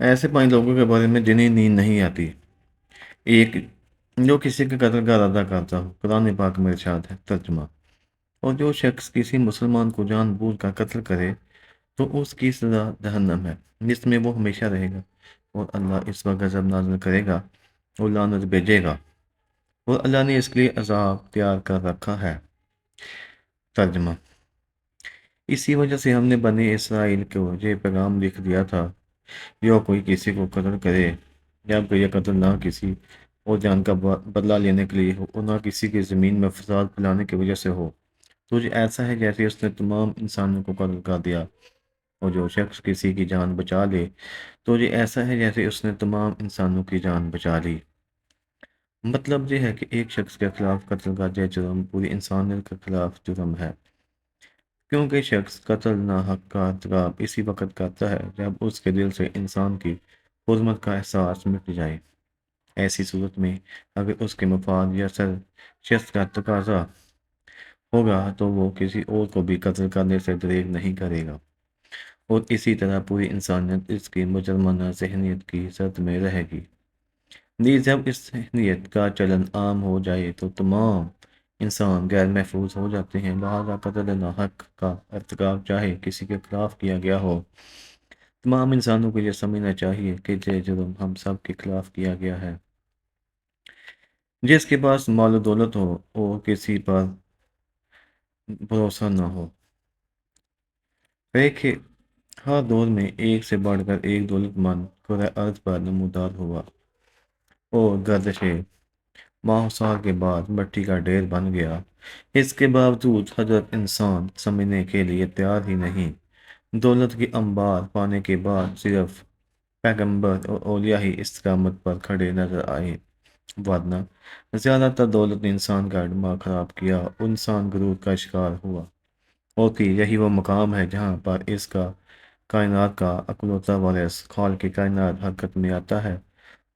ایسے 5 لوگوں کے بارے میں جنہیں نیند نہیں آتی۔ ایک، جو کسی کے قتل کا ارادہ کرتا ہو، قرآن پاک میں ارشاد ہے۔ ترجمہ: اور جو شخص کسی مسلمان کو جان بوجھ کر قتل کرے تو اس کی سزا جہنم ہے، جس میں وہ ہمیشہ رہے گا، اور اللہ اس پر غضب نازل کرے گا اور لعنت بھیجے گا، اور اللہ نے اس کے لیے عذاب تیار کر رکھا ہے۔ ترجمہ: اسی وجہ سے ہم نے بنی اسرائیل کو یہ پیغام لکھ دیا تھا، جو کوئی کسی کو قتل کرے، جب کہ یہ قتل نہ کسی اور جان کا بدلہ لینے کے لیے ہو اور نہ کسی کی زمین میں فساد پھیلانے کی وجہ سے ہو، تو یہ ایسا ہے جیسے اس نے تمام انسانوں کو قتل کر دیا، اور جو شخص کسی کی جان بچا لے تو یہ ایسا ہے جیسے اس نے تمام انسانوں کی جان بچا لی۔ مطلب یہ ہے کہ ایک شخص کے خلاف قتل کا یہ جرم پوری انسانیت کے خلاف جرم ہے، کیونکہ شخص قتل ناحق کا ارتکاب اسی وقت کرتا ہے جب اس کے دل سے انسان کی حرمت کا احساس مٹ جائے۔ ایسی صورت میں اگر اس کے مفاد یا شخص کا تقاضا ہوگا تو وہ کسی اور کو بھی قتل کرنے سے دریغ نہیں کرے گا، اور اسی طرح پوری انسانیت اس کی مجرمانہ ذہنیت کی زد میں رہے گی۔ نیز جب اس ذہنیت کا چلن عام ہو جائے تو تمام انسان غیر محفوظ ہو جاتے ہیں، لہذا قتل ناحق کا ارتکاب چاہے کسی کے خلاف کیا گیا ہو، تمام انسانوں کو یہ سمجھنا چاہیے کہ یہ جرم ہم سب کے خلاف کیا گیا ہے۔ جس کے پاس مال و دولت ہو اور کسی پر بھروسہ نہ ہو، کہ ہر دور میں ایک سے بڑھ کر ایک دولت مند کرۂ ارض پر نمودار ہوا، اور گردش ماہ و سال کے بعد مٹی کا ڈھیر بن گیا۔ اس کے باوجود حضرت انسان سمجھنے کے لیے تیار ہی نہیں۔ دولت کی انبار پانے کے بعد صرف پیغمبر اور اولیاء ہی استقامت پر کھڑے نظر آئے، ورنہ زیادہ تر دولت نے انسان کا دماغ خراب کیا اور انسان غرور کا شکار ہوا، اور کہ یہی وہ مقام ہے جہاں پر اس کا کائنات کا اکلوتا وارث خالق کائنات حرکت میں آتا ہے،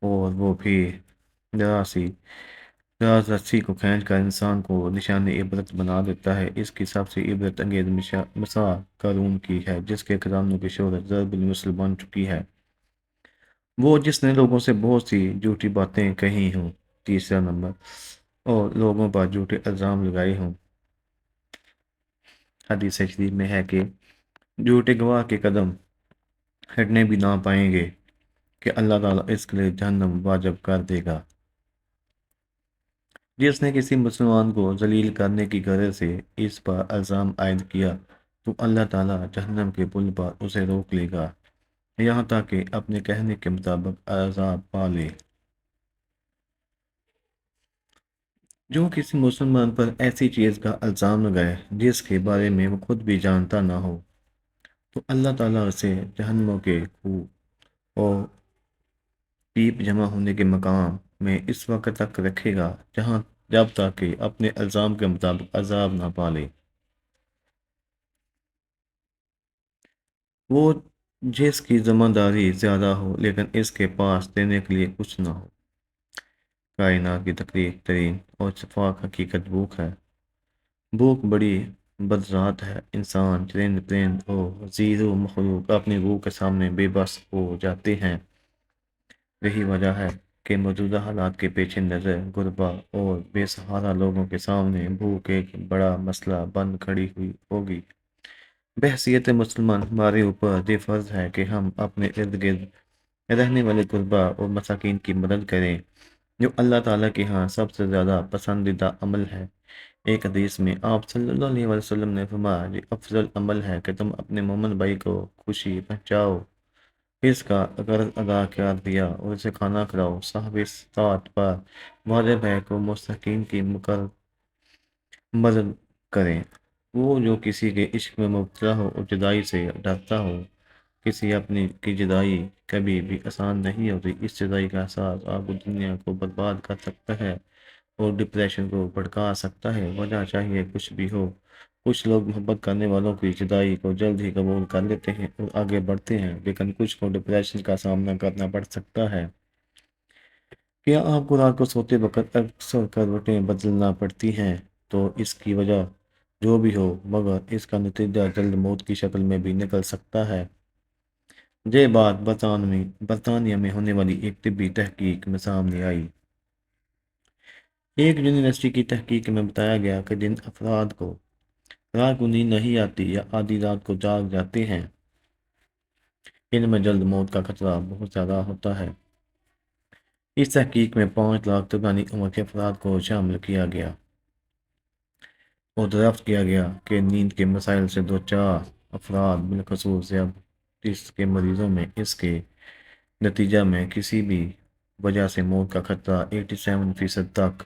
اور وہ بھی راز رسی کو کھینچ کر انسان کو نشان عبرت بنا دیتا ہے۔ اس کی سب سے عبرت انگیز مثال قارون کی ہے، جس کے خزانوں کی شہرت ضرب المثل بن چکی ہے، وہ جس نے لوگوں سے بہت سی جھوٹی باتیں کہی ہوں۔ تیسرا نمبر، اور لوگوں پر جھوٹے الزام لگائے ہوں۔ حدیث شریف میں ہے کہ جھوٹے گواہ کے قدم ہٹنے بھی نہ پائیں گے کہ اللہ تعالیٰ اس کے لیے جہنم واجب کر دے گا۔ جس نے کسی مسلمان کو ذلیل کرنے کی غرض سے اس پر الزام عائد کیا تو اللہ تعالیٰ جہنم کے پل پر اسے روک لے گا، یہاں تک کہ اپنے کہنے کے مطابق عذاب پا لے۔ جو کسی مسلمان پر ایسی چیز کا الزام لگائے جس کے بارے میں وہ خود بھی جانتا نہ ہو، تو اللہ تعالیٰ اسے جہنم کے کنویں اور پیپ جمع ہونے کے مقام میں اس وقت تک رکھے گا جب تک کہ اپنے الزام کے مطابق عذاب نہ پالے۔ وہ جس کی ذمہ داری زیادہ ہو لیکن اس کے پاس دینے کے لیے کچھ نہ ہو۔ کائنات کی تقریب ترین اور شفاف حقیقت بھوک ہے۔ بھوک بڑی بدذات ہے۔ انسان، چرند پرند اور زیرو مخلوق اپنی بھوک کے سامنے بے بس ہو جاتے ہیں۔ یہی وجہ ہے کہ موجودہ حالات کے پیش نظر غربا اور بے سہارا لوگوں کے سامنے بھوک ایک بڑا مسئلہ بن کھڑی ہوئی ہوگی۔ بحیثیت مسلمان ہمارے اوپر یہ فرض ہے کہ ہم اپنے ارد گرد رہنے والے غربا اور مساکین کی مدد کریں، جو اللہ تعالیٰ کے ہاں سب سے زیادہ پسندیدہ عمل ہے۔ ایک حدیث میں آپ صلی اللہ علیہ وسلم نے فرمایا، یہ افضل عمل ہے کہ تم اپنے مومن بھائی کو خوشی پہنچاؤ، اس کا قرض ادا کر دیا اور اسے کھانا کھلاؤ۔ صاحب استطاعت پر واجب ہے کہ مساکین کی مدد کریں۔ وہ جو کسی کے عشق میں مبتلا ہو اور جدائی سے ڈرتا ہو، کسی اپنی کی جدائی کبھی بھی آسان نہیں ہوتی۔ اس جدائی کا احساس آپ کو دنیا کو برباد کر سکتا ہے اور ڈپریشن کو بھڑکا سکتا ہے۔ وجہ چاہیے کچھ بھی ہو، کچھ لوگ محبت کرنے والوں کی جدائی کو جلد ہی قبول کر لیتے ہیں اور آگے بڑھتے ہیں، لیکن کچھ کو ڈپریشن کا سامنا کرنا پڑ سکتا ہے۔ کیا آپ کو رات کو سوتے وقت اکثر کروٹیں بدلنا پڑتی ہیں؟ تو اس کی وجہ جو بھی ہو، مگر اس کا نتیجہ جلد موت کی شکل میں بھی نکل سکتا ہے۔ یہ بات برطانیہ میں ہونے والی ایک طبی تحقیق میں سامنے آئی۔ ایک یونیورسٹی کی تحقیق میں بتایا گیا کہ جن افراد کو رات کو نیند نہیں آتی یا آدھی رات کو جاگ جاتے ہیں، ان میں جلد موت کا خطرہ بہت زیادہ ہوتا ہے۔ اس تحقیق میں 5 لاکھ درمیانی عمر کے افراد کو شامل کیا گیا اور دریافت کیا گیا کہ نیند کے مسائل سے دوچار افراد، بالخصوص ذیابیطس کے مریضوں میں، اس کے نتیجہ میں کسی بھی وجہ سے موت کا خطرہ 87% تک